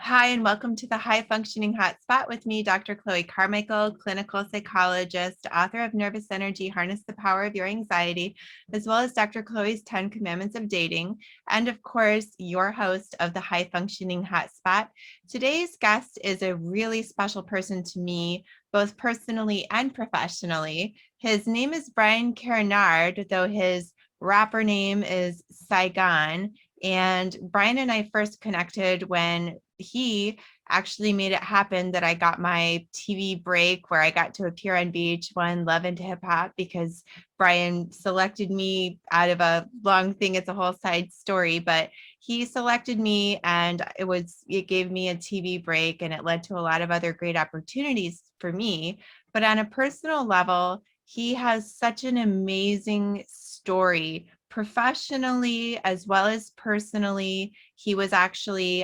Hi, and welcome to the High Functioning Hotspot with me, Dr. Chloe Carmichael, clinical psychologist, author of Nervous Energy, Harness the Power of Your Anxiety, as well as Dr. Chloe's 10 Commandments of Dating, and of course, your host of the High Functioning Hotspot. Today's guest is a really special person to me, both personally and professionally. His name is Brian Carenard, though his rapper name is Saigon. And Brian and I first connected when he actually made it happen that I got my TV break where I got to appear on VH1 Love and Hip Hop because Brian selected me out of a long thing. It's a whole side story, but he selected me and it gave me a TV break and it led to a lot of other great opportunities for me. But on a personal level, he has such an amazing story professionally as well as personally. He was actually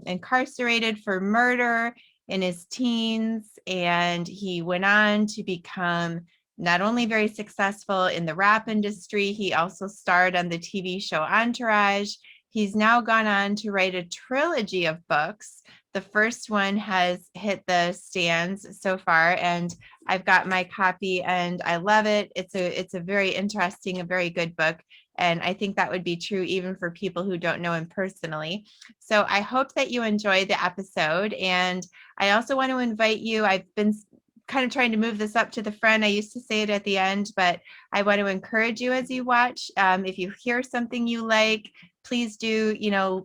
incarcerated for murder in his teens, and he went on to become not only very successful in the rap industry, he also starred on the TV show Entourage. He's now gone on to write a trilogy of books. The first one has hit the stands so far, and I've got my copy and I love it. It's a very interesting, a very good book. And I think that would be true even for people who don't know him personally. So I hope that you enjoy the episode. And I also want to invite you, I've been kind of trying to move this up to the front. I used to say it at the end, but I want to encourage you as you watch. If you hear something you like, please do,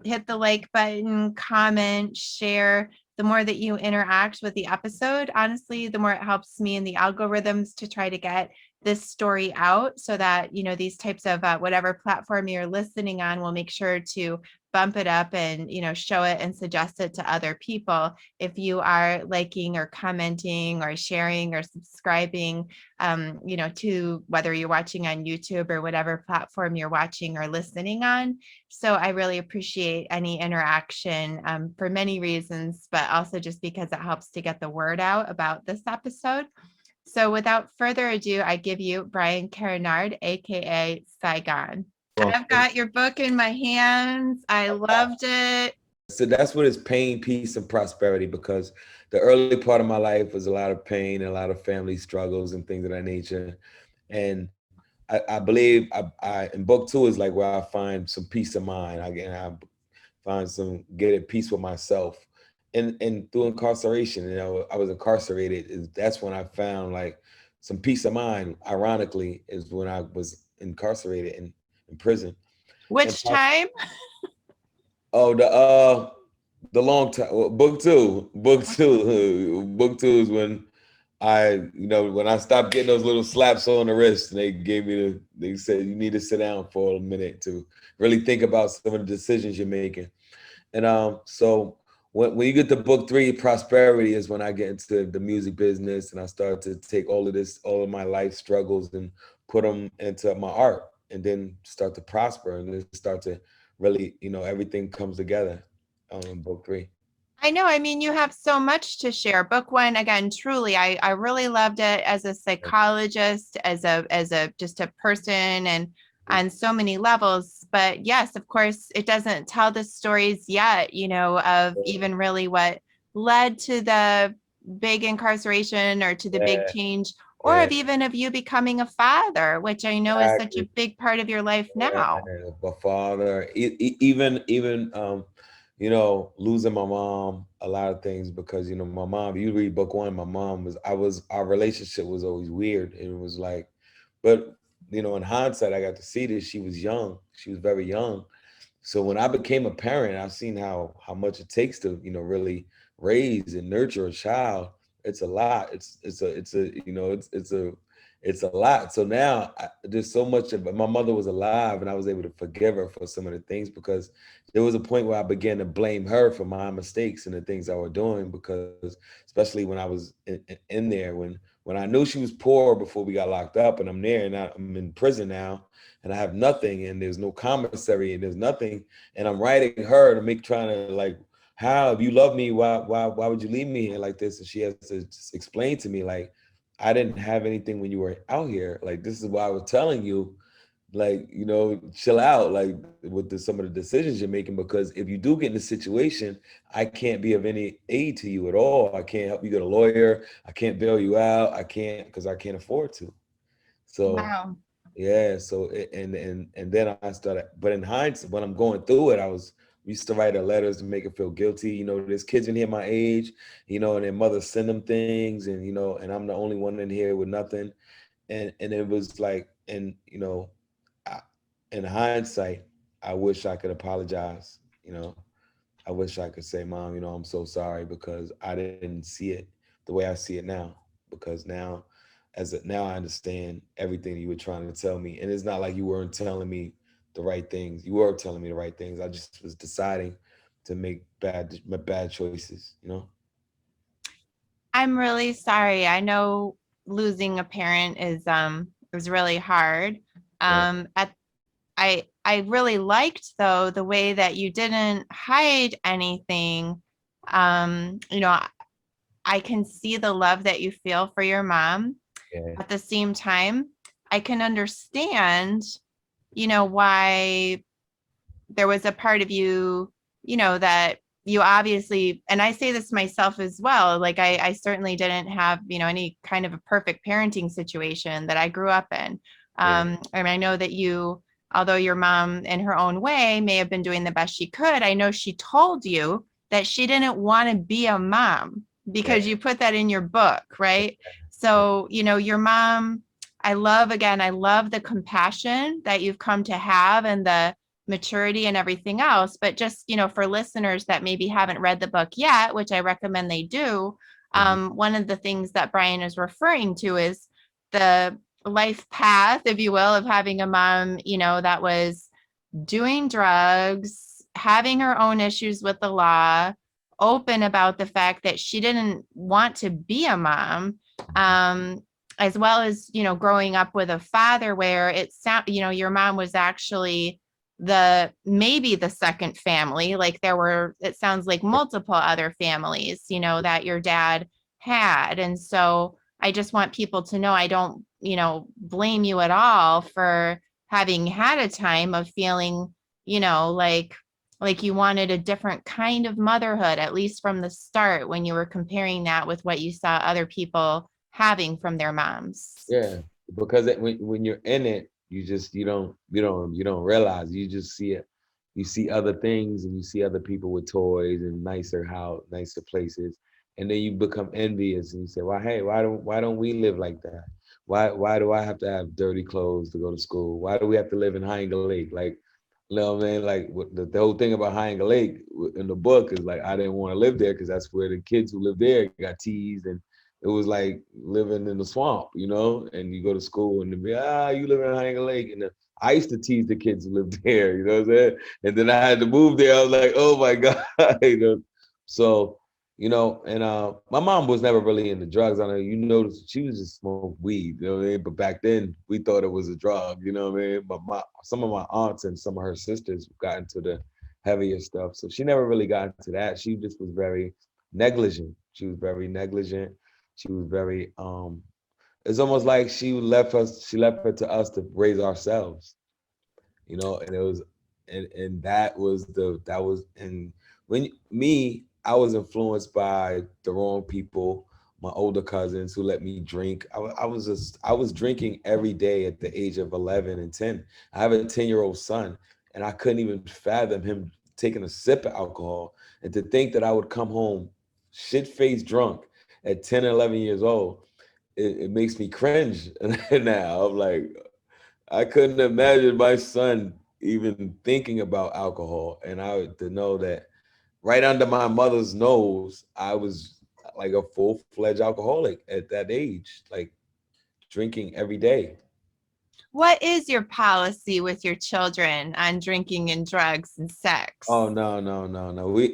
hit the like button, comment, share. The more that you interact with the episode, honestly, the more it helps me in the algorithms to try to get this story out so that, these types of whatever platform you're listening on will make sure to bump it up and, show it and suggest it to other people. If you are liking or commenting or sharing or subscribing, to whether you're watching on YouTube or whatever platform you're watching or listening on. So I really appreciate any interaction for many reasons, but also just because it helps to get the word out about this episode. So without further ado, I give you Brian Carenard, aka Saigon. Well, I've got your book in my hands. I loved it. so that's what is pain, peace, and prosperity, because the early part of my life was a lot of pain and a lot of family struggles and things of that nature. And I believe I in book two is like where I find some peace of mind. I find get at peace with myself. And through incarceration, I was incarcerated. That's when I found like some peace of mind. Ironically, is when I was incarcerated in prison. And Which time? oh, the long time. Well, book two is when when I stopped getting those little slaps on the wrist, and they said you need to sit down for a minute to really think about some of the decisions you're making. And so when you get to book three, prosperity is when I get into the music business and I start to take all of my life struggles and put them into my art, and then start to prosper and then start to really, everything comes together in book three. I know. I mean, you have so much to share. Book one, again, truly, I really loved it as a psychologist, as a just a person and on so many levels. But yes, of course, it doesn't tell the stories yet, of even really what led to the big incarceration or to the big Yeah, change, or yeah, of even of you becoming a father, which I know is such a exactly. big part of your life now. Yeah, my father, even losing my mom, a lot of things, because my mom. You read book one, my mom our relationship was always weird. It was like, but in hindsight, I got to see this. She was young. She was very young. So when I became a parent, I've seen how much it takes to really raise and nurture a child. It's a lot. It's a lot. So now there's so much of my mother was alive, and I was able to forgive her for some of the things, because there was a point where I began to blame her for my mistakes and the things I was doing, because especially when I was in there, when I knew she was poor before we got locked up, and I'm there and I'm in prison now, and I have nothing, and there's no commissary, and there's nothing, and I'm writing her to trying to like, how, if you love me, why would you leave me here like this? And she has to just explain to me like, I didn't have anything when you were out here. Like, this is why I was telling you like, you know, chill out, like with some of the decisions you're making, because if you do get in a situation, I can't be of any aid to you at all. I can't help you get a lawyer. I can't bail you out. I can't, because I can't afford to. So Wow. yeah, and then I started, but in hindsight, when I'm going through it, we used to write her letters to make her feel guilty. You know, there's kids in here my age, you know, and their mothers send them things, and you know, and I'm the only one in here with nothing. And it was like, and you know, I, in hindsight, I wish I could apologize. You know, I wish I could say, Mom, you know, I'm so sorry, because I didn't see it the way I see it now. Because now, now I understand everything you were trying to tell me, and it's not like you weren't telling me the right things. You were telling me the right things. I just was deciding to make bad choices. You know. I'm really sorry. I know losing a parent is really hard. Yeah. At I really liked though the way that you didn't hide anything. You know, I can see the love that you feel for your mom. Yeah. At the same time, I can understand, you know, why there was a part of you, you know, that you obviously, and I say this myself as well, like I certainly didn't have, you know, any kind of a perfect parenting situation that I grew up in. Yeah. And I know that you, although your mom in her own way may have been doing the best she could, I know she told you that she didn't want to be a mom because Yeah. you put that in your book, right? Yeah. So, you know, your mom, I love, again, I love the compassion that you've come to have and the maturity and everything else. But just, you know, for listeners that maybe haven't read the book yet, which I recommend they do, Mhm. one of the things that Brian is referring to is the life path, if you will, of having a mom, you know, that was doing drugs, having her own issues with the law, open about the fact that she didn't want to be a mom. Um, as well as, you know, growing up with a father where it sound, you know, your mom was actually the maybe the second family. Like there were, it sounds like multiple other families, you know, that your dad had. And so I just want people to know I don't, you know, blame you at all for having had a time of feeling, you know, like you wanted a different kind of motherhood, at least from the start when you were comparing that with what you saw other people having from their moms. Yeah, because when you're in it, you don't realize. You just see it. You see other things, and you see other people with toys and nicer places, and then you become envious, and you say, "Well, hey, why don't we live like that? Why do I have to have dirty clothes to go to school? Why do we have to live in High Lake? Like, you know what I mean? Like the whole thing about High Lake in the book is like I didn't want to live there because that's where the kids who live there got teased, and it was like living in the swamp, you know, and you go to school and they be, you live in Hang Lake. And I used to tease the kids who lived there, you know what I'm saying? And then I had to move there. I was like, oh my God. You know? So, you know, and my mom was never really into drugs. I know you noticed she was just smoke weed, you know what I mean? But back then we thought it was a drug, you know what I mean? But some of my aunts and some of her sisters got into the heavier stuff. So she never really got into that. She just was very negligent. She was very negligent. She was very it's almost like she left it to us to raise ourselves, you know, and it was and that was when me, I was influenced by the wrong people, my older cousins who let me drink. I was drinking every day at the age of 11 and 10. I have a 10-year-old son, and I couldn't even fathom him taking a sip of alcohol. And to think that I would come home shit-faced drunk at 10 or 11 years old, it makes me cringe now. I'm like, I couldn't imagine my son even thinking about alcohol. And to know that right under my mother's nose, I was like a full-fledged alcoholic at that age, like drinking every day. What is your policy with your children on drinking and drugs and Oh sex? no, no, no, no. We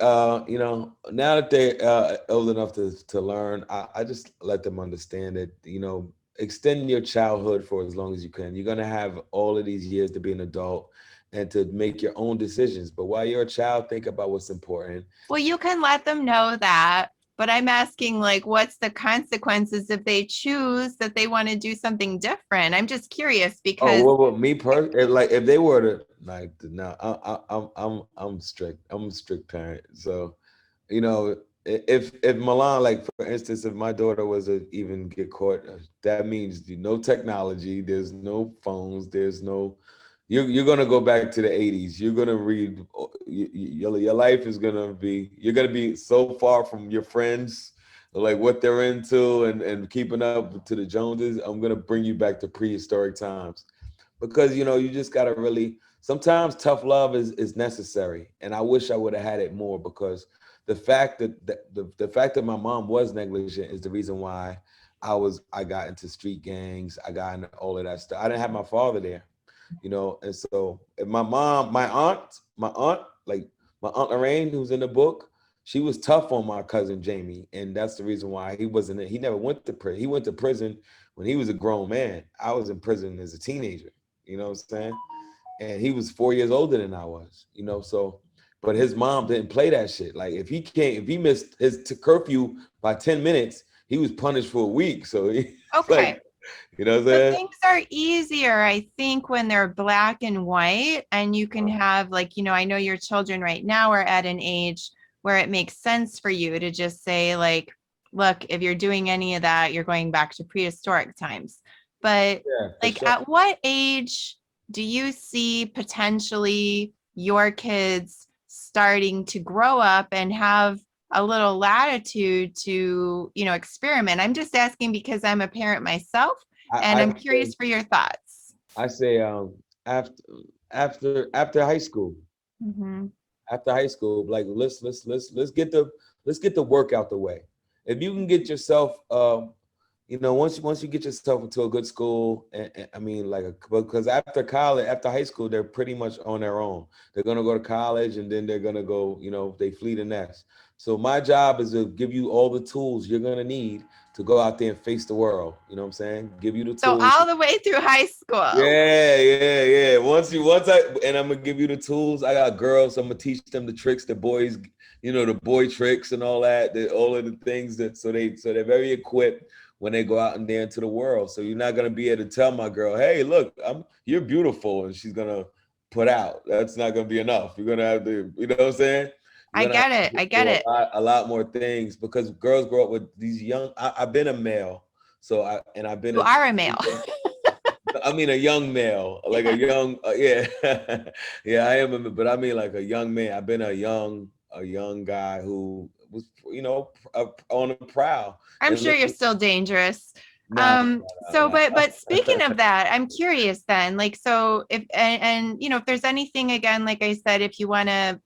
you know, now that they're old enough to learn, I just let them understand that, you know, extend your childhood for as long as you can. You're gonna have all of these years to be an adult and to make your own decisions. But while you're a child, think about what's important. Well, you can let them know that. but I'm asking like, what's the consequences if they choose that they want to do something different? I'm just curious Oh, because well, me personally, like if they were to like now, I'm strict. I'm a strict parent. So, you know, if Milan, like for instance, if my daughter was to even get caught, that means no technology. There's no phones. There's no. You're gonna go back to the '80s. You're gonna read. Your life is gonna be. You're gonna be so far from your friends, like what they're into, and keeping up to the Joneses. I'm gonna bring you back to prehistoric times because you just got to really sometimes tough love is necessary, and I wish I would have had it more because the fact that my mom was negligent is the reason why I got into street gangs. I got into all of that stuff. I didn't have my father there, and so if my aunt like my aunt Lorraine, who's in the book, she was tough on my cousin Jamie, and that's the reason why he never went to prison. He went to prison when he was a grown man. I was in prison as a teenager. You know what I'm saying? And he was 4 years older than I was, so but his mom didn't play that shit. Like if he missed his curfew by 10 minutes, he was punished for a week. So he okay. like, what I'm So saying? things are easier, I think, when they're black and white, and you can have, like, I know your children right now are at an age where it makes sense for you to just say, like, look, if you're doing any of that, you're going back to prehistoric times. But, Yeah, for like, sure. at what age do you see potentially your kids starting to grow up and have a little latitude to, experiment? I'm just asking because I'm a parent myself and I I'm curious for your thoughts. I say after after high school. Mm-hmm. After high school, like let's get the work out the way. If you can get yourself, once you get yourself into a good school, and I mean, because after college, after high school, they're pretty much on their own. They're gonna go to college, and then they're gonna go, they flee the nest. So my job is to give you all the tools you're gonna need to go out there and face the world. You know what I'm saying? Give you the So tools. all the way through high school. Yeah. And I'm gonna give you the tools. I got girls. I'm gonna teach them the tricks, the boys, the boy tricks and all that. All of the things that so they're very equipped when they go out in there into the world. So you're not gonna be able to tell my girl, hey, look, you're beautiful, and she's gonna put out. That's not gonna be enough. You're gonna have to, you know what I'm saying? You're I gonna have get it. to I get do it. a lot more things because girls grow up with these young. I've been a male, so I've been You a are a male. I mean, a young male, like a Yeah. young, yeah, yeah. I am, but I mean, like a young man. I've been a young guy who was, on the prowl. I'm And sure look, you're still dangerous. nah, So nah, but speaking nah. of that, I'm curious then, like, so if and if there's anything, again, like I said, if you want to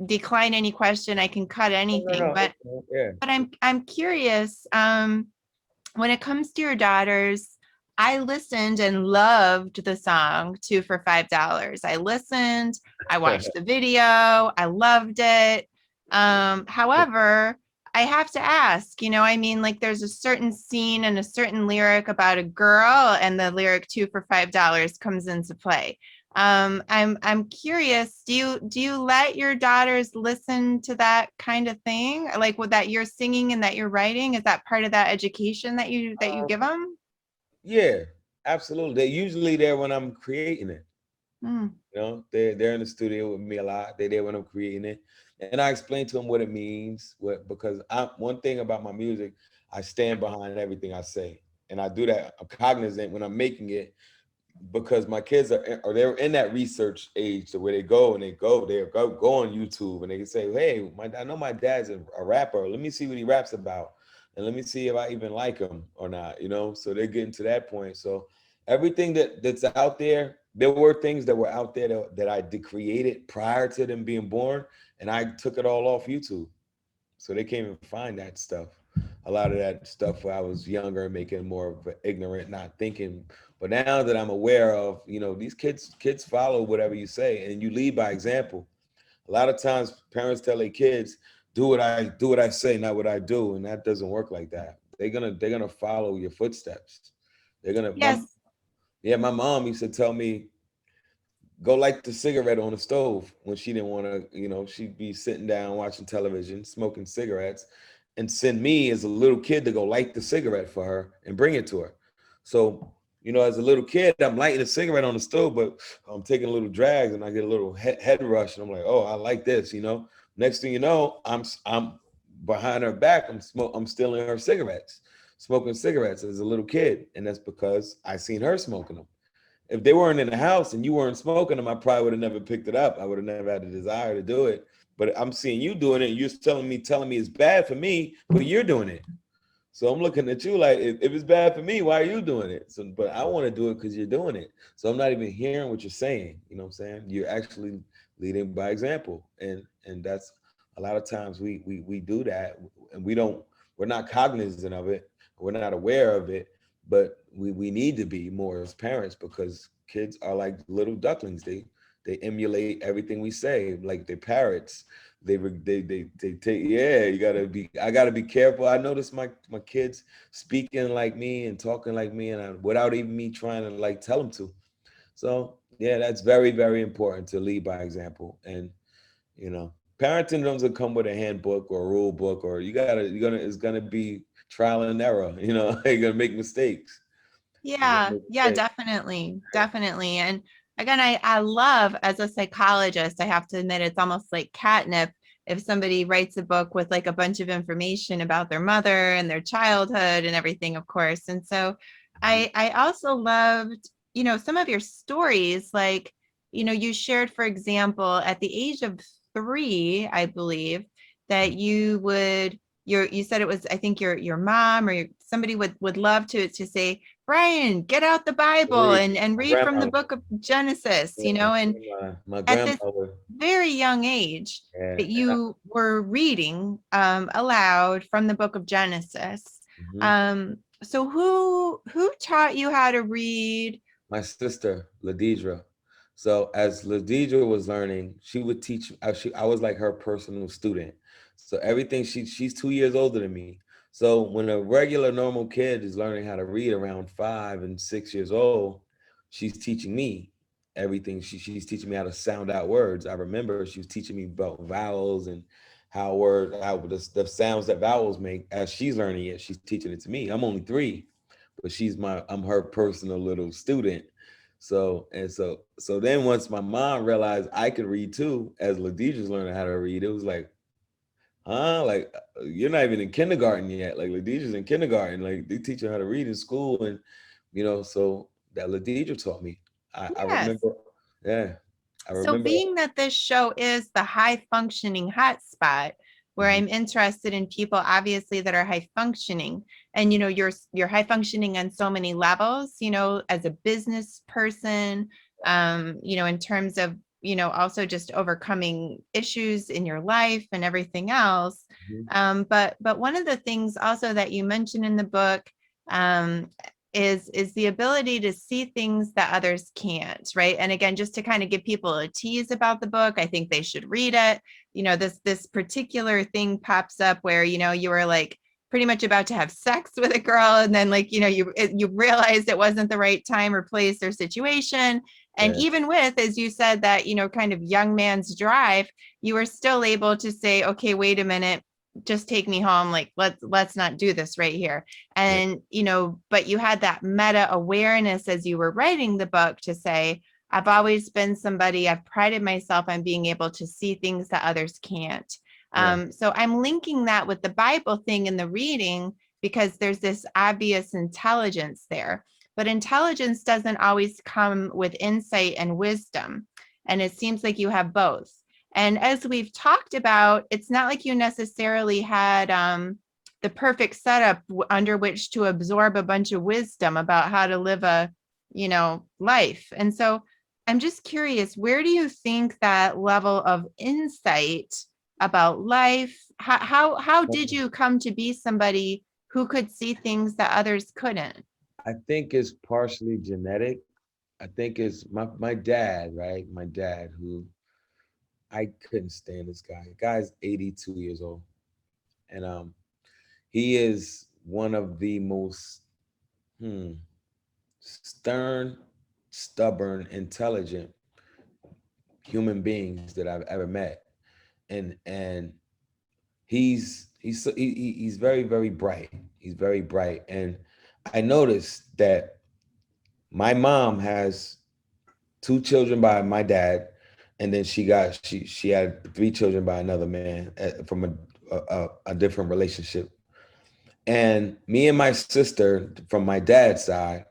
decline any question, I can cut anything. No, But yeah. I'm curious, when it comes to your daughters, I listened and loved the song Two for $5. I listened, I watched the video, I loved it. However, I have to ask, I mean, like, there's a certain scene and a certain lyric about a girl, and the lyric two for $5 comes into play. I'm curious, do you let your daughters listen to that kind of thing? Like, what that you're singing and that you're writing, is that part of that education that you give them? Yeah, absolutely. They're usually there when I'm creating it. Hmm. They're in the studio with me a lot. They're there when I'm creating it, and I explain to them what it means. Because one thing about my music, I stand behind everything I say, and I do that. I'm cognizant when I'm making it because my kids they're in that research age to where they go on YouTube and they can say, hey, I know my dad's a rapper. Let me see what he raps about, and let me see if I even like him or not. So they're getting to that point. So everything that's out there were things that were out there that I did created prior to them being born, and I took it all off YouTube, so they can't even find that stuff. A lot of that stuff where I was younger, making more of an ignorant, not thinking. But now that I'm aware of, these kids follow whatever you say, and you lead by example. A lot of times, parents tell their kids, do what I say, not what I do," and that doesn't work like that. They're gonna follow your footsteps. They're gonna. Yes. My mom used to tell me, go light the cigarette on the stove when she didn't want to, she'd be sitting down watching television, smoking cigarettes. and send me as a little kid to go light the cigarette for her and bring it to her. So, as a little kid, I'm lighting a cigarette on the stove, but I'm taking a little drags and I get a little head rush. And I'm like, oh, I like this, Next thing you know, I'm behind her back. I'm stealing her cigarettes, smoking cigarettes as a little kid. And that's because I seen her smoking them. If they weren't in the house and you weren't smoking them, I probably would have never picked it up. I would have never had the desire to do it. But I'm seeing you doing it, and you're telling me it's bad for me, but you're doing it. So I'm looking at you like, if it's bad for me, why are you doing it? So, but I want to do it because you're doing it. So I'm not even hearing what you're saying. You know what I'm saying? You're actually leading by example, and that's a lot of times we do that, and we're not cognizant of it, we're not aware of it, but we need to be more as parents because kids are like little ducklings. They emulate everything we say, like they're parrots. They take, yeah, I gotta be careful. I notice my kids speaking like me and talking like me, and without even me trying to like tell them to. So yeah, that's very, very important to lead by example. And parenting doesn't come with a handbook or a rule book, or it's gonna be trial and error. You're gonna make mistakes. You're gonna Yeah, make yeah, mistakes. definitely, definitely. And again, I love as a psychologist, I have to admit it's almost like catnip if somebody writes a book with like a bunch of information about their mother and their childhood and everything, of course. And so Mhm. I also loved, some of your stories, like, you shared, for example, at the age of 3, I believe, that you said it was, I think your mom or somebody would love to say, Brian, get out the Bible Read. and My read from the grandmother. book of Genesis, Yeah, and my at this grandmother. very young age Yeah. that you were reading aloud from the book of Genesis. Mhm. So who taught you how to read? My sister, Ladidra. So as Ladidra was learning, she would teach. I was like her personal student. So everything she's 2 years older than me. So when a regular normal kid is learning how to read around 5 and 6 years old, she's teaching me everything. She's teaching me how to sound out words. I remember she was teaching me about vowels and how the sounds that vowels make. As she's learning it, she's teaching it to me. I'm only 3, but I'm her personal little student. So then once my mom realized I could read too, as Ladidra's learning how to read, it was like, huh? Like you're not even in kindergarten yet. Like Ladidra's in kindergarten. Like they teach her how to read in school, and so that Ladidra taught me. I Yes. remember, yeah, I So, remember. being that this show is the high functioning hotspot, where Mhm, I'm interested in people obviously that are high functioning, and you're high functioning on so many levels, as a business person, in terms of also just overcoming issues in your life and everything else. mhm, But one of the things also that you mentioned in the book, um, is the ability to see things that others can't, right? And again, just to kind of give people a tease about the book, I think they should read it. This particular thing pops up where you were like pretty much about to have sex with a girl, and then like you realized it wasn't the right time or place or situation. And yeah, even with, as you said, that kind of young man's drive, you were still able to say, okay, wait a minute, just take me home, like let's not do this right here. yeah, And but you had that meta awareness as you were writing the book to say, I've always been somebody, I've prided myself on being able to see things that others can't. yeah. So I'm linking that with the Bible thing in the reading, because there's this obvious intelligence there, but intelligence doesn't always come with insight and wisdom, and it seems like you have both. And as we've talked about, it's not like you necessarily had the perfect setup under which to absorb a bunch of wisdom about how to live a, life. And so I'm just curious, where do you think that level of insight about life, how did you come to be somebody who could see things that others couldn't? I think it's partially genetic. I think it's my dad, right? My dad, who I couldn't stand this guy. The guy's 82 years old. And he is one of the most hmm, stern, stubborn, intelligent human beings that I've ever met. And he's very, very bright. He's very bright. And I noticed that my mom has two children by my dad, and then she had three children by another man from a different relationship. And me and my sister from my dad's side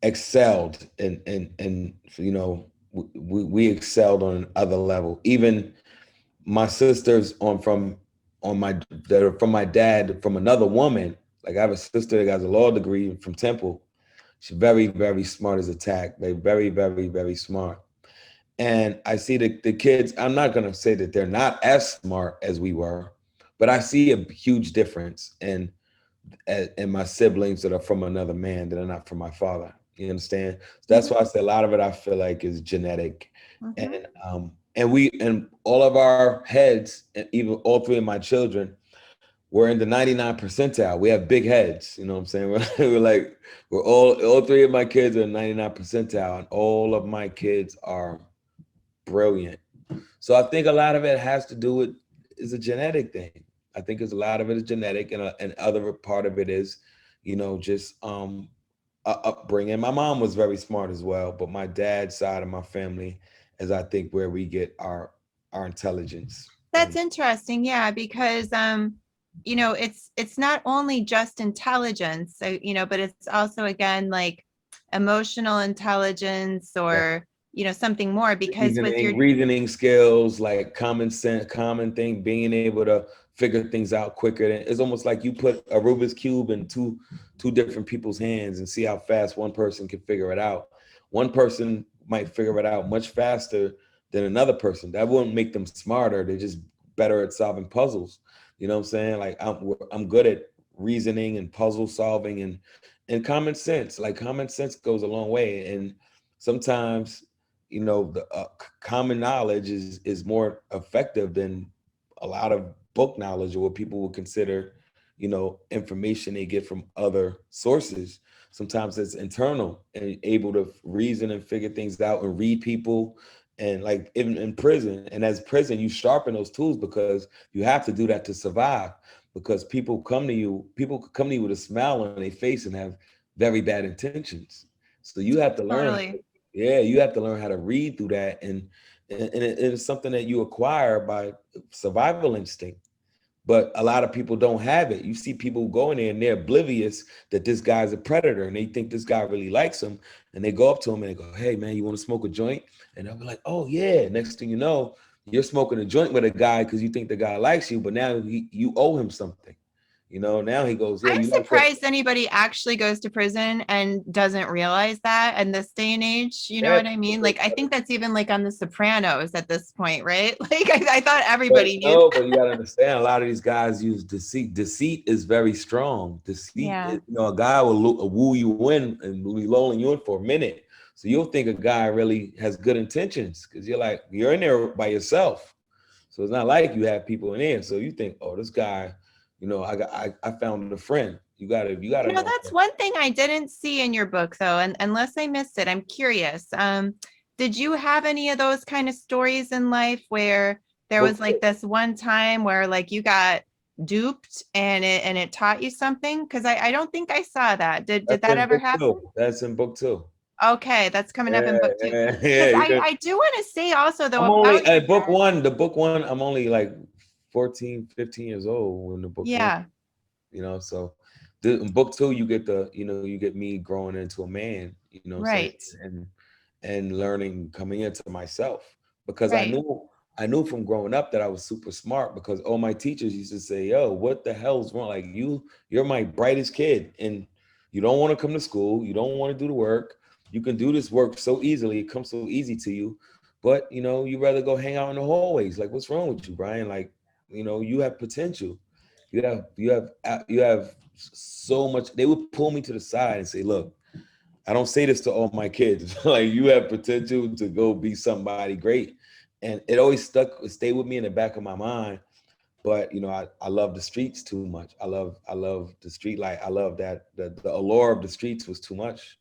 excelled, and you know, we excelled on another level. Even my sisters that are from my dad from another woman. Like I have a sister that has a law degree from Temple. She's very, very smart as a tack. They're very, very, very smart. And I see the kids, I'm not going to say that they're not as smart as we were, but I see a huge difference in my siblings that are from another man that are not from my father. You understand? So that's why I say a lot of it I feel like is genetic. Mm-hmm. And all of our heads, and even all three of my children, we're in the 99 percentile. We have big heads. You know what I'm saying? We're all three of my kids are 99 percentile, and all of my kids are brilliant. So I think a lot of it has to do with is a genetic thing. I think a lot of it is genetic, and other part of it is, you know, just upbringing. My mom was very smart as well, but my dad's side of my family is, I think, where we get our intelligence. That's interesting. Yeah, because you know, it's not only just intelligence, so, you know, but it's also again like emotional intelligence Yeah. or, you know, something more because with your Reasoning skills, like common sense, common thing, being able to figure things out quicker. It's almost like you put a Rubik's cube in two different people's hands and see how fast one person can figure it out. One person might figure it out much faster than another person. That wouldn't make them smarter. They're just better at solving puzzles. You know what I'm saying? Like I'm good at reasoning and puzzle solving and common sense. Like common sense goes a long way. And sometimes, you know, the common knowledge is more effective than a lot of book knowledge or what people would consider, you know, information they get from other sources. Sometimes it's internal and able to reason and figure things out and read people. And like even in prison, and as prison, you sharpen those tools because you have to do that to survive. Because people could come to you with a smile on their face and have very bad intentions. So you have to learn. totally. Yeah, you have to learn how to read through that, and it's something that you acquire by survival instinct. But a lot of people don't have it. You see people go in there and they're oblivious that this guy's a predator, and they think this guy really likes them, and they go up to him and they go, "Hey man, you want to smoke a joint?" And they'll be like, "Oh yeah." Next thing you know, you're smoking a joint with a guy because you think the guy likes you, but now you owe him something. You know, now he goes, "Yeah, I'm you like that." surprised anybody actually goes to prison and doesn't realize that in this day and age. You know Yeah, what I mean? Like, I think that's even like on The Sopranos at this point, right? Like, I thought but everybody knew. no, but you gotta understand, a lot of these guys use deceit. Deceit is very strong. Deceit is, Yeah. you know, a guy will woo you in and will be lulling you in for a minute. So you'll think a guy really has good intentions because you're in there by yourself. So it's not like you have people in there. So you think, oh, this guy, you know, I found a friend. You gotta You know, know. that's one thing I didn't see in your book, though, and unless I missed it, I'm curious. Did you have any of those kind of stories in life where there was Book like this one time where like you got duped and it taught you something? Because I don't think I saw that. Did that's that in ever book happen? two. That's in book two. Okay, that's coming up Yeah, in book two. yeah, Because yeah. I do want to say also though I'm only about your at book dad. one. The book one, I'm only like 14, 15 years old when the book one, Yeah, you know. So in book two, you get you get me growing into a man, you know what I'm saying? right, And learning coming into myself because right. I knew from growing up that I was super smart because all my teachers used to say, "Yo, what the hell's wrong? Like you're my brightest kid and you don't want to come to school, you don't want to do the work. You can do this work so easily, it comes so easy to you, but you know, you rather go hang out in the hallways. Like what's wrong with you, Brian? Like, you know, you have potential. You have so much." They would pull me to the side and say, "Look, I don't say this to all my kids. Like you have potential to go be somebody great." And it always stayed with me in the back of my mind. But you know, I love the streets too much. I love the street life. I love that the allure of the streets was too much.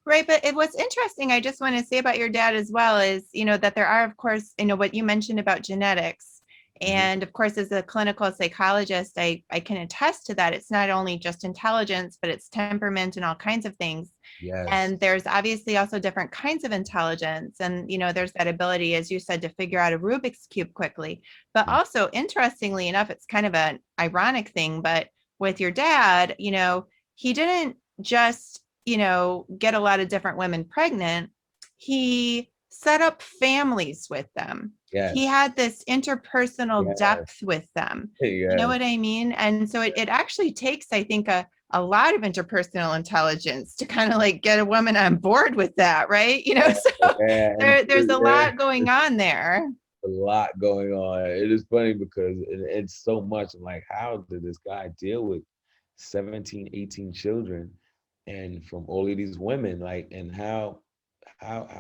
Right, but what's interesting, I just want to say about your dad as well is, you know, that there are, of course, you know, what you mentioned about genetics. Mhm. And of course, as a clinical psychologist, I can attest to that. It's not only just intelligence, but it's temperament and all kinds of things. Yes. And there's obviously also different kinds of intelligence. And, there's that ability, as you said, to figure out a Rubik's Cube quickly. But Mm. also, interestingly enough, it's kind of an ironic thing, but with your dad, he didn't just, get a lot of different women pregnant. He set up families with them. He Yes. had this interpersonal Yes. depth with them. You know Yes. what I mean? And so it actually takes, I think, a lot of interpersonal intelligence to kind of like get a woman on board with that, right? So Yeah. And there's a yeah, lot going on there. a lot going on. It is funny because it's so much. I'm like, how did this guy deal with 17, 18 children and from all of these women? Like, and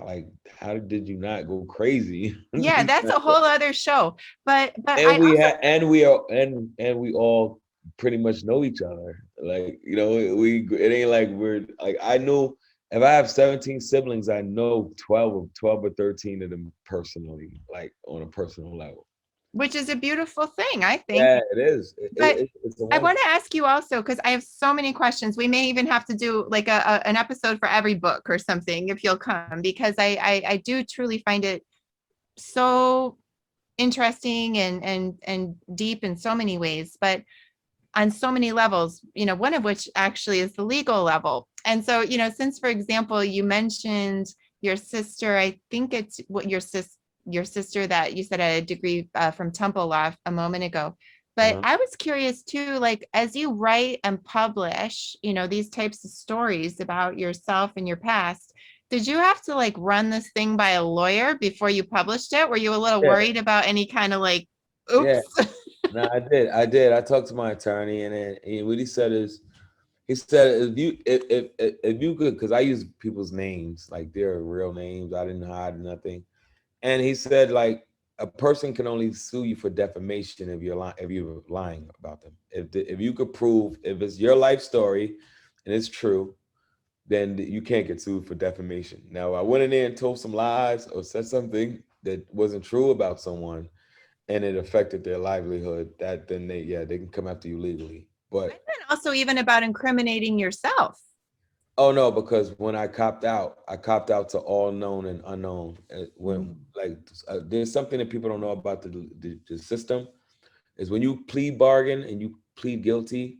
like, how did you not go crazy? Yeah, that's a whole other show. But And I we also had, and we are, and we all pretty much know each other. Like, it ain't like we're like, I knew if I have 17 siblings, I know 12 or 13 of them personally, like on a personal level. which is a beautiful thing, I think. Yeah, it is. But It's a I want wonderful. to ask you also, because I have so many questions. We may even have to do like an episode for every book or something if you'll come, because I do truly find it so interesting and deep in so many ways, but on so many levels, one of which actually is the legal level. And so, since, for example, you mentioned your sister, I think it's what your sister that you said had a degree from Temple Law a moment ago. But Uh-huh. I was curious too, like as you write and publish, these types of stories about yourself and your past, did you have to like run this thing by a lawyer before you published it? Were you a little Yeah, worried about any kind of like, yeah. oops? No, I did. I did. I talked to my attorney, and then what he said is, he said if you could, because I use people's names like their real names. I didn't hide nothing. And he said, like, a person can only sue you for defamation if you're lying about them. If you could prove if it's your life story and it's true, then you can't get sued for defamation. Now, I went in there and told some lies or said something that wasn't true about someone, and it affected their livelihood. That then they can come after you legally. I But meant also even about incriminating yourself. oh no, because when I copped out to all known and unknown. When Mm. like there's something that people don't know about the system is when you plead bargain and you plead guilty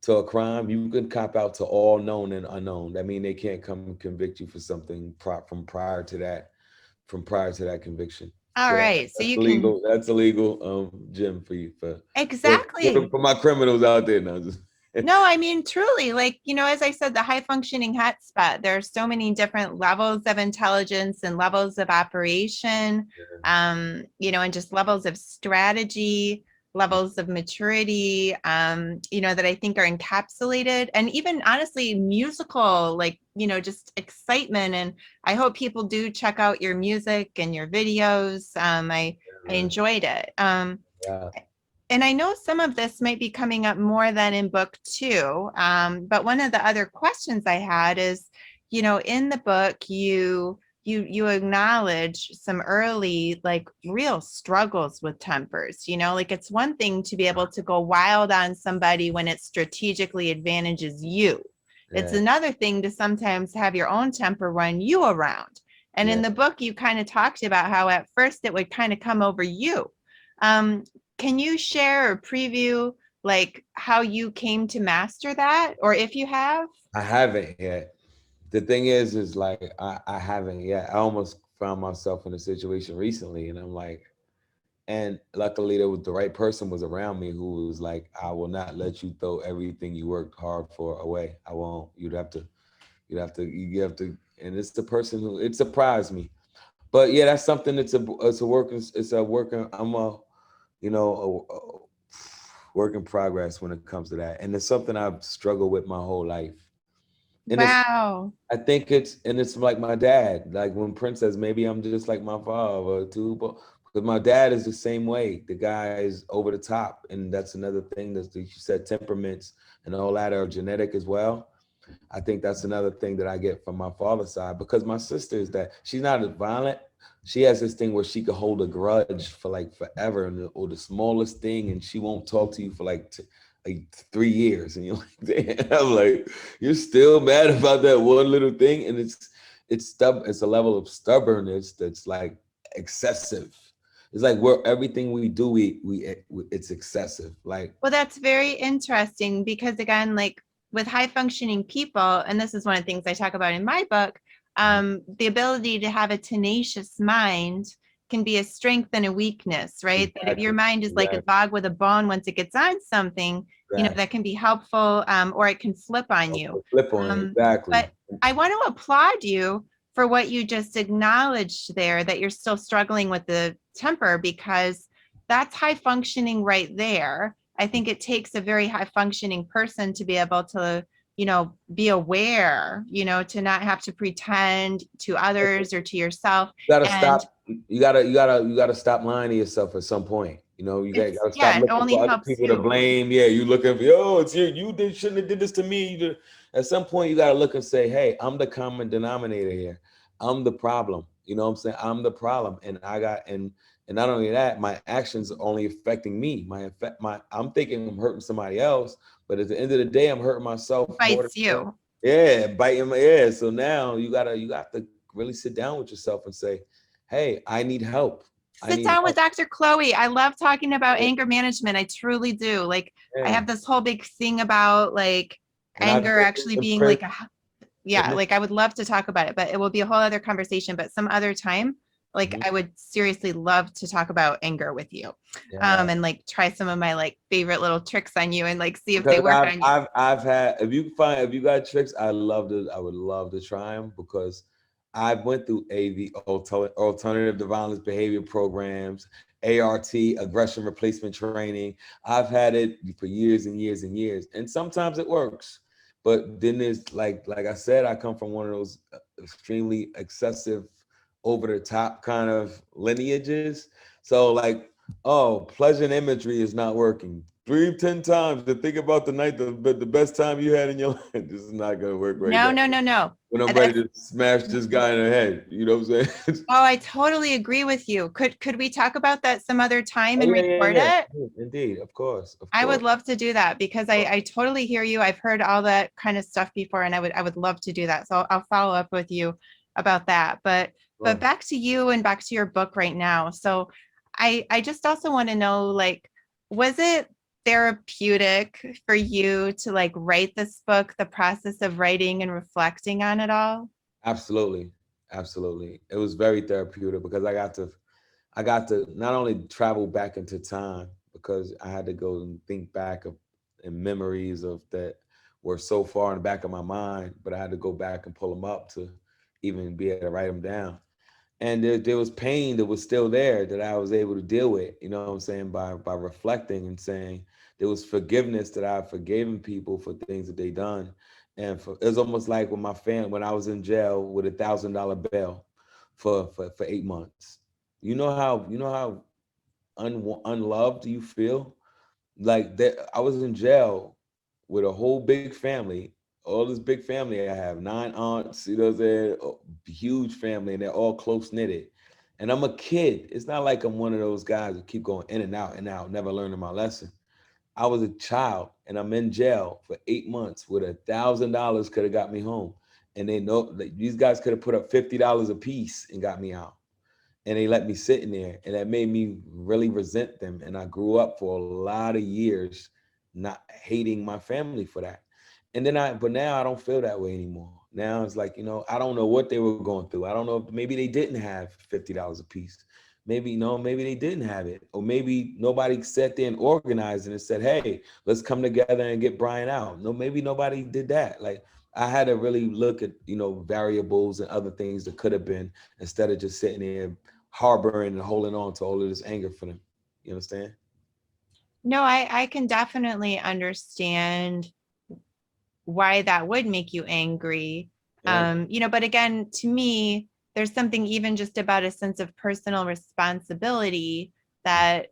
to a crime, you can cop out to all known and unknown. That means they can't come and convict you for something from prior to that conviction. All So right. So that's you can illegal. That's illegal, Jim, for you exactly. for my criminals out there now. Just No, I mean, truly, like, as I said, the high functioning hotspot, there are so many different levels of intelligence and levels of operation, and just levels of strategy, levels of maturity, that I think are encapsulated and even honestly musical, like, just excitement. And I hope people do check out your music and your videos. I yeah, enjoyed it. yeah. And I know some of this might be coming up more than in book two. But one of the other questions I had is, in the book, you acknowledge some early like real struggles with tempers. Like it's one thing to be able to go wild on somebody when it strategically advantages you. It's Yeah, another thing to sometimes have your own temper run you around. And yeah. in the book, you kind of talked about how at first it would kind of come over you. Um, can you share or preview like how you came to master that, or if you have? I haven't yet. The thing is like I haven't yet. I almost found myself in a situation recently, and I'm like, and luckily there was the right person was around me who was like, I will not let you throw everything you worked hard for away. I won't. You have to, and it's the person who it surprised me. But yeah, that's something. It's a working. I'm a, a work in progress when it comes to that, and it's something I've struggled with my whole life. And Wow. I think it's like my dad. Like when Prince says, maybe I'm just like my father too, but because my dad is the same way. The guy is over the top, and that's another thing that you said temperaments and all that are genetic as well. I think that's another thing that I get from my father's side because my sister is that she's not as violent, she has this thing where she could hold a grudge for like forever, or the smallest thing, and she won't talk to you for like 3 years, and you're like, damn, I'm like, you're still mad about that one little thing, and it's a level of stubbornness that's like excessive. It's like where everything we do, it's excessive. Like, Well, that's very interesting because, again, like with high functioning people, and this is one of the things I talk about in my book, the ability to have a tenacious mind can be a strength and a weakness, right? That if your exactly, mind is like a exactly, dog with a bone, once it gets on something, exactly. that can be helpful, or it can flip on you. Flip on it, exactly. But I want to applaud you for what you just acknowledged there, that you're still struggling with the temper, because that's high functioning right there. I think it takes a very high functioning person to be able to, be aware, to not have to pretend to others or to yourself. You gotta And stop. You gotta stop lying to yourself at some point. You gotta stop yeah, it looking only for other helps people to you. blame. Yeah, you looking for, oh, it's you. Shouldn't have did this to me. At some point, you gotta look and say, hey, I'm the common denominator here. I'm the problem. You know what I'm saying? I'm the problem, and not only that, my actions are only affecting me. I'm thinking I'm hurting somebody else, but at the end of the day, I'm hurting myself more Bites than, you. yeah, biting my, yeah. So now you got to really sit down with yourself and say, hey, I need help. I Sit need down with help. Dr. Chloe. I love talking about anger management. I truly do. Like, I Yeah. have this whole big thing about like And I've anger taken actually some being like yeah, like I would love to talk about it, but it will be a whole other conversation. But some other time, like Mhm. I would seriously love to talk about anger with you, Yeah. and like try some of my like favorite little tricks on you and like see if they Because work on you. I've had, if you got tricks, I would love to try them, because I went through alternative to violence behavior programs, ART, aggression replacement training. I've had it for years and years and years, and sometimes it works, but then there's like I said, I come from one of those extremely excessive, over the top kind of lineages. So like, oh, pleasant imagery is not working. Breathe 10 times to think about the night, the best time you had in your life. This is not going to work right No, now. no, no, no. When I'm ready That's to smash this guy in the head, you know what I'm saying? Oh, I totally agree with you. Could we talk about that some other time Oh, and yeah, yeah, record yeah. it? Indeed, of course, of I course. would love to do that because I totally hear you. I've heard all that kind of stuff before, and I would love to do that. So I'll follow up with you about that. But Sure. back to you and back to your book right now. So I just also want to know, like, was it therapeutic for you to like write this book, the process of writing and reflecting on it all? Absolutely, absolutely. It was very therapeutic, because I got to not only travel back into time, because I had to go and think back of and memories of that were so far in the back of my mind, but I had to go back and pull them up to even be able to write them down. And there was pain that was still there that I was able to deal with, you know what I'm saying, by reflecting and saying there was forgiveness, that I've forgiven people for things that they done. And it was almost like when I was in jail with $1,000 bail for 8 months. You know how unloved you feel, like that. I was in jail with a whole big family, all this big family I have, 9 aunts, you know what I'm saying, huge family, and they're all close knitted. And I'm a kid. It's not like I'm one of those guys that keep going in and out, never learning my lesson. I was a child, and I'm in jail for 8 months with $1,000 could have got me home. And they know like, these guys could have put up $50 a piece and got me out, and they let me sit in there, and that made me really resent them. And I grew up for a lot of years not hating my family for that. And then but now I don't feel that way anymore. Now it's like, I don't know what they were going through. I don't know if maybe they didn't have $50 a piece. Maybe no, maybe they didn't have it, or maybe nobody sat there and organized it and said, hey, let's come together and get Brian out. No, maybe nobody did that. Like, I had to really look at variables and other things that could have been, instead of just sitting there harboring and holding on to all of this anger for them. You understand? No, I can definitely understand why that would make you angry. Yeah. But again, to me, there's something even just about a sense of personal responsibility that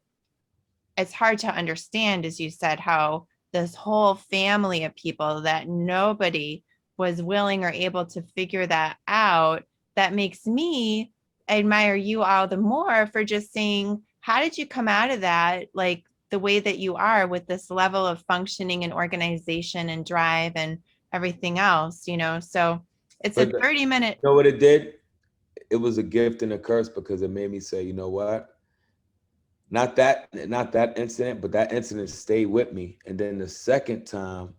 it's hard to understand, as you said, how this whole family of people that nobody was willing or able to figure that out, that makes me admire you all the more for just saying, how did you come out of that? Like the way that you are with this level of functioning and organization and drive and everything else, So it's a But 30-minute. you know what it did? It was a gift and a curse because it made me say, you know what? Not that incident, but that incident stayed with me. And then the second time,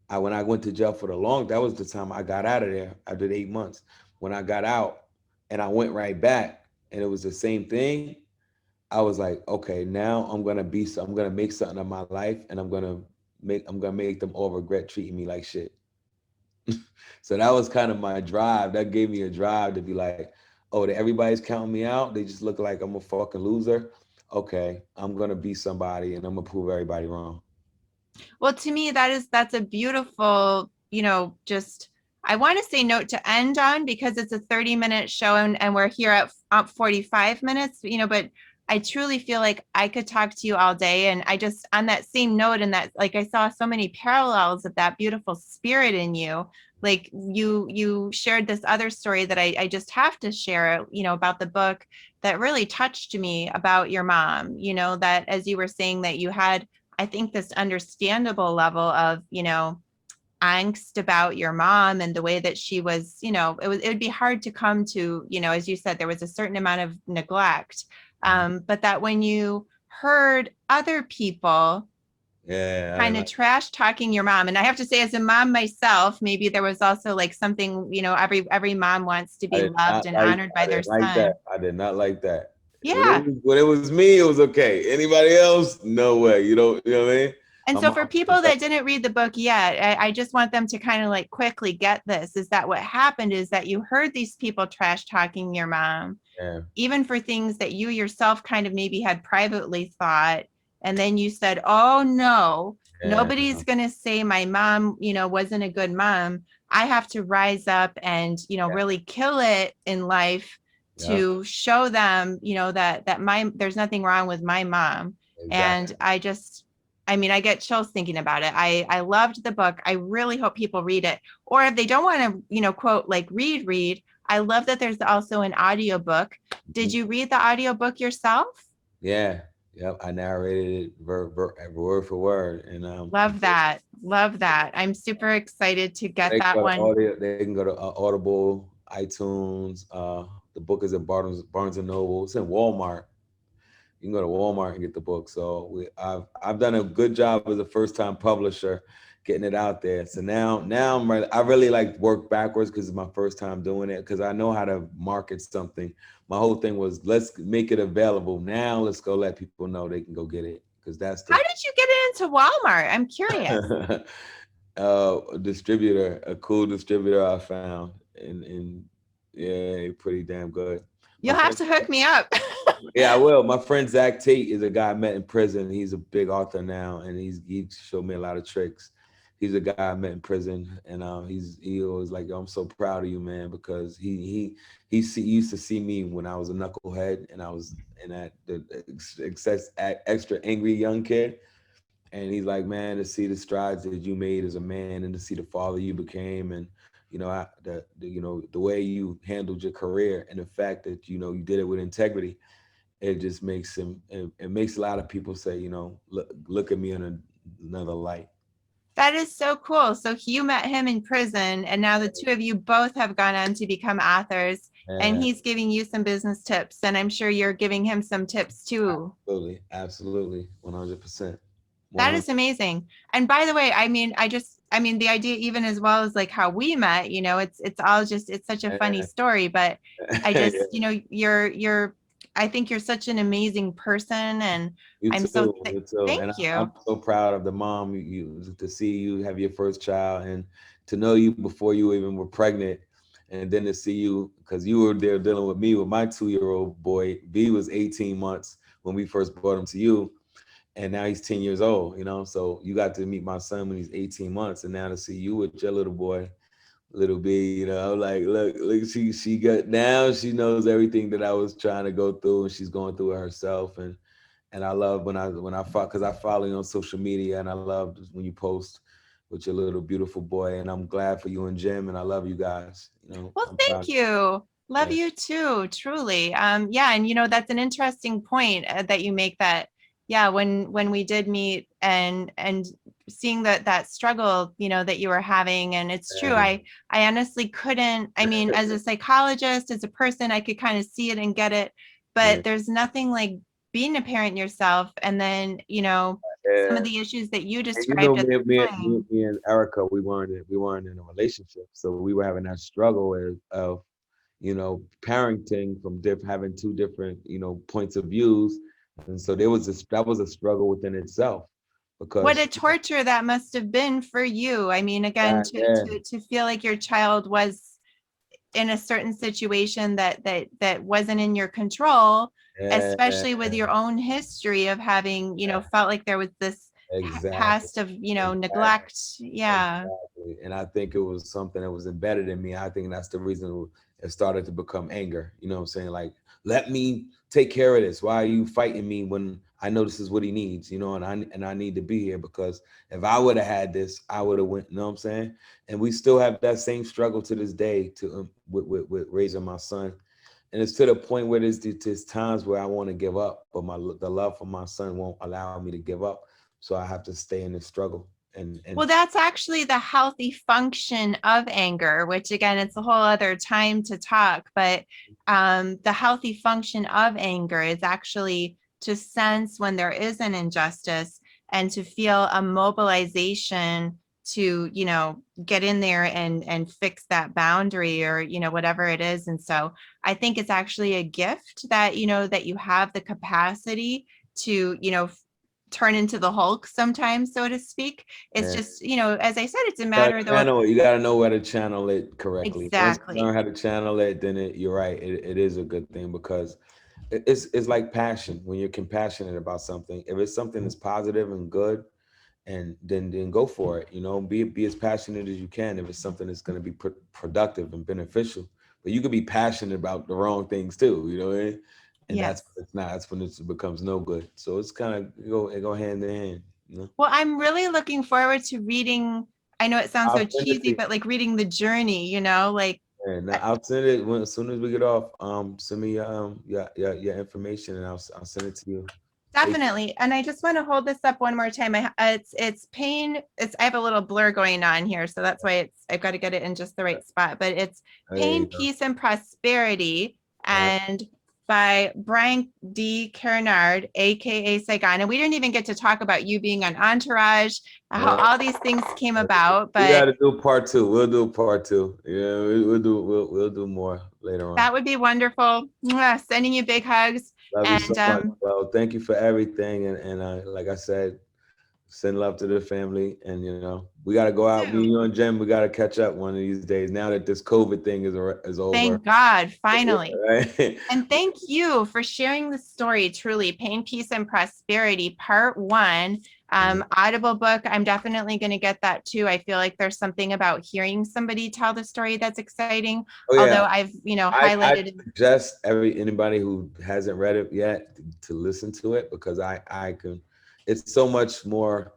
when I went to jail for that was the time I got out of there. I did 8 months. When I got out and I went right back and it was the same thing, I was like, okay, now I'm gonna make something of my life and I'm gonna make them all regret treating me like shit. So that was kind of my drive. That gave me a drive to be like, oh, everybody's counting me out. They just look like I'm a fucking loser. Okay, I'm gonna be somebody and I'm gonna prove everybody wrong. Well, to me, that's a beautiful, just I want to say note to end on because it's a 30-minute show and we're here at 45 minutes, but I truly feel like I could talk to you all day. And I just, on that same note, and that, like, I saw so many parallels of that beautiful spirit in you. Like you shared this other story that I just have to share, about the book that really touched me about your mom, that as you were saying that you had, I think, this understandable level of, angst about your mom and the way that she was, it would be hard to come to, as you said, there was a certain amount of neglect. But that when you heard other people Yeah, I kind of like. trash talking your mom, and I have to say, as a mom myself, maybe there was also like something, every mom wants to I be did loved not and like. honored I by their didn't like that. son. I did not like that. Yeah. When it was me, it was okay. Anybody else? No way. You don't. You know what I mean? And My so mom for was people like, that didn't read the book yet, I just want them to kind of like quickly get this, is that what happened is that you heard these people trash talking your mom, yeah, even for things that you yourself kind of maybe had privately thought. And then you said, oh no, yeah, nobody's going to say my mom, wasn't a good mom. I have to rise up and, really kill it in life yeah, to show them, that there's nothing wrong with my mom. And exactly. I get chills thinking about it. I loved the book. I really hope people read it. Or if they don't want to, quote, like read, I love that there's also an audiobook. Did Mhm. you read the audiobook yourself? Yeah, yep. I narrated it word for word, and Love that. Love that. I'm super excited to get they that go to one. audio. They can go to Audible, iTunes. The book is in Barnes and Noble. It's in Walmart. You can go to Walmart and get the book. So I've done a good job as a first time publisher, getting it out there. So now I really like work backwards because it's my first time doing it because I know how to market something. My whole thing was let's make it available now. Let's go let people know they can go get it because that's How the did you get it into Walmart? I'm curious. a distributor, a cool distributor I found, and yeah, pretty damn good. My You'll have friend. to hook me up. Yeah, I will. My friend Zach Tate is a guy I met in prison. He's a big author now, and he showed me a lot of tricks. He's a guy I met in prison, and he always like, yo, I'm so proud of you, man, because he used to see me when I was a knucklehead, and I was in that the extra angry young kid, and he's like, man, to see the strides that you made as a man, and to see the father you became, and the way you handled your career, and the fact that you did it with integrity, it just makes it makes a lot of people say, look at me in another light. That is so cool. So you met him in prison, and now the two of you both have gone on to become authors, and Yeah, he's giving you some business tips, and I'm sure you're giving him some tips too. absolutely, 100%, That 100. is amazing. And by the way, the idea, even as well as like how we met, it's all just, it's such a funny story, but I Yeah. just, I think you're such an amazing person. And You I'm too, you too, thank and you. I'm so proud of the mom to see you have your first child and to know you before you even were pregnant, and then to see you because you were there dealing with me with my 2-year-old boy. B was 18 months when we first brought him to you, and now he's 10 years old. So you got to meet my son when he's 18 months, and now to see you with your little boy, little B, like look, she got now she knows everything that I was trying to go through, and she's going through it herself, and I love when I because I follow you on social media, and I love when you post with your little beautiful boy, and I'm glad for you and Jim, and I love you guys. Well, I'm proud. thank you. Love Yeah. you too, truly. Yeah, and that's an interesting point that you make that, yeah, when we did meet and seeing that struggle, that you were having, and it's true. I honestly couldn't, I mean, as a psychologist, as a person, I could kind of see it and get it, Yeah. but there's nothing like being a parent yourself and then, some of Yeah. the issues that you And described at the time. me and Erica, we weren't in a relationship, so we were having that struggle of parenting from having two different points of views, and so that was a struggle within itself What because a torture that must have been for you. I mean, again, yeah, to feel like your child was in a certain situation that wasn't in your control, yeah, especially with your own history of having, felt like there was this exactly. past of, Exactly. neglect. Yeah. Exactly. And I think it was something that was embedded in me. I think that's the reason it started to become anger. You know what I'm saying? Like, let me take care of this. Why are you fighting me when I know this is what he needs, and I need to be here because if I would have had this, I would have went, you know what I'm saying? And we still have that same struggle to this day with raising my son. And it's to the point where there's times where I want to give up, but the love for my son won't allow me to give up. So I have to stay in this struggle. And Well, that's actually the healthy function of anger, which again, it's a whole other time to talk, but the healthy function of anger is actually to sense when there is an injustice and to feel a mobilization to, get in there and fix that boundary or, whatever it is. And so I think it's actually a gift that, that you have the capacity to, turn into the Hulk sometimes, so to speak. It's yeah, just, as I said, it's a matter though of you gotta know where to channel it correctly. Once you learn exactly. how to channel it, then you're right. It is a good thing because it's like passion. When you're compassionate about something, if it's something that's positive and good, and then go for it. Be as passionate as you can if it's something that's going to be productive and beneficial. But you could be passionate about the wrong things too. And that's Yes. when it's not. That's when it becomes no good. So it's kind of it go hand in hand. Well, I'm really looking forward to reading. I know it sounds so I'll send it to cheesy, you. but like reading the journey, like And uh, I'll send it as soon as we get off. Send me your information, and I'll send it to you. definitely. And I just want to hold this up one more time. It's pain. I have a little blur going on here, so that's why I've got to get it in just the right spot. But it's There you Pain, go. Peace, and Prosperity, All right. and by Brian D. Carenard, aka Saigon. And we didn't even get to talk about you being on Entourage, how Yeah. all these things came about. We But got to do part two. We'll do part two. Yeah, we'll do more later on. that would be wonderful. Mwah, sending you big hugs. Love you so And much. Well, thank you for everything, and like I said, send love to the family. And we got to go out. Me, too. you, and Jen, we got to catch up one of these days. Now that this COVID thing is over. Thank God, finally. Right? And thank you for sharing the story. Truly, Pain, Peace, and Prosperity, Part One. Audible book. I'm definitely going to get that too. I feel like there's something about hearing somebody tell the story that's exciting. Oh Although yeah, I've, I highlighted. suggest anybody who hasn't read it yet to listen to it because I can. It's so much more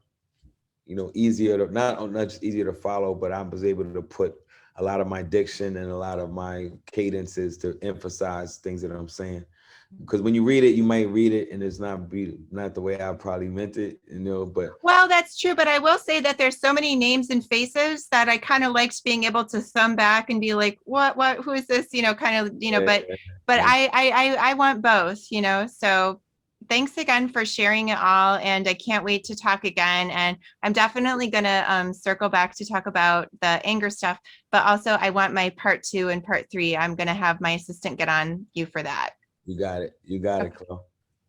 easier to not just easier to follow, but I was able to put a lot of my diction and a lot of my cadences to emphasize things that I'm saying. Because when you read it, you might read it and it's not the way I probably meant it, but Well, that's true, but I will say that there's so many names and faces that I kind of liked being able to thumb back and be like, what, who is this? Kind of, yeah, but yeah, I want both, so thanks again for sharing it all. And I can't wait to talk again. And I'm definitely going to circle back to talk about the anger stuff, but also I want my part 2 and part 3. I'm going to have my assistant get on you for that. you got it. You got it, Okay. Chloe.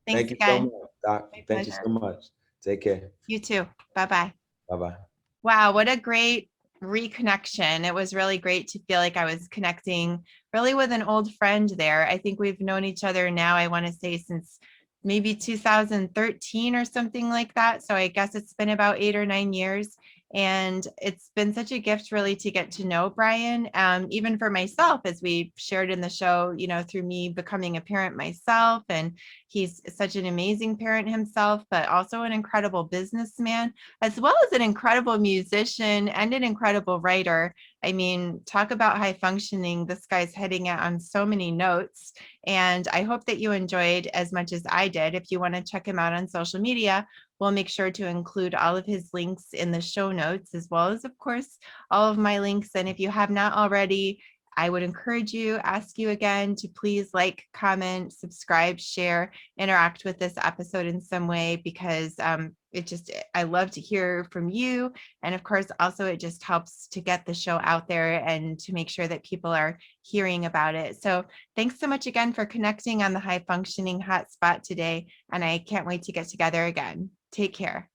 Thanks Thank you so again. much, Doc. My Thank you pleasure. so much. Take care. You too. Bye-bye. Bye bye. Wow, what a great reconnection. It was really great to feel like I was connecting really with an old friend there. I think we've known each other now, I want to say since maybe 2013 or something like that. So I guess it's been about 8 or 9 years. And it's been such a gift really to get to know Brian, even for myself, as we shared in the show, through me becoming a parent myself. And He's such an amazing parent himself, but also an incredible businessman, as well as an incredible musician and an incredible writer. I mean, talk about high functioning. This guy's hitting it on so many notes. And I hope that you enjoyed as much as I did. If you want to check him out on social media, we'll make sure to include all of his links in the show notes, as well as, of course, all of my links. And if you have not already, I would encourage you, ask you again to please like, comment, subscribe, share, interact with this episode in some way, because I love to hear from you. And of course, also it just helps to get the show out there and to make sure that people are hearing about it. So thanks so much again for connecting on the High Functioning Hotspot today. And I can't wait to get together again. Take care.